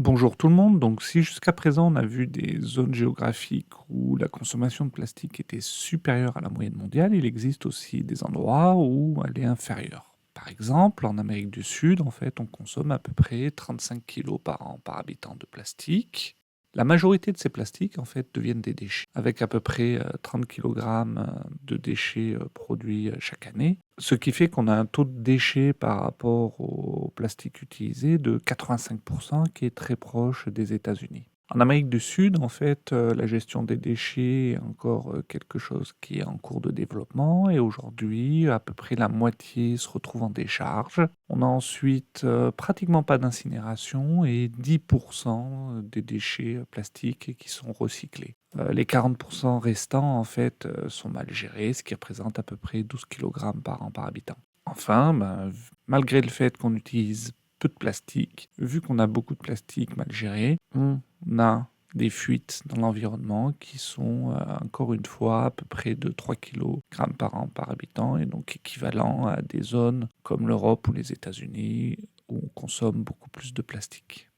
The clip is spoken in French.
Bonjour tout le monde, donc si jusqu'à présent on a vu des zones géographiques où la consommation de plastique était supérieure à la moyenne mondiale, il existe aussi des endroits où elle est inférieure. Par exemple, en Amérique du Sud, en fait, on consomme à peu près 35 kilos par an par habitant de plastique. La majorité de ces plastiques, en fait, deviennent des déchets, avec à peu près 30 kg de déchets produits chaque année, ce qui fait qu'on a un taux de déchets par rapport au plastique utilisé de 85% qui est très proche des États-Unis. En Amérique du Sud, en fait, la gestion des déchets est encore quelque chose qui est en cours de développement et aujourd'hui, à peu près la moitié se retrouve en décharge. On a ensuite pratiquement pas d'incinération et 10% des déchets plastiques qui sont recyclés. Les 40% restants, en fait, sont mal gérés, ce qui représente à peu près 12 kilogrammes par an par habitant. Enfin, malgré le fait qu'on utilise peu de plastique, vu qu'on a beaucoup de plastique mal géré, on a des fuites dans l'environnement qui sont, encore une fois, à peu près de 3 kilogrammes par an par habitant et donc équivalent à des zones comme l'Europe ou les États-Unis où on consomme beaucoup plus de plastique.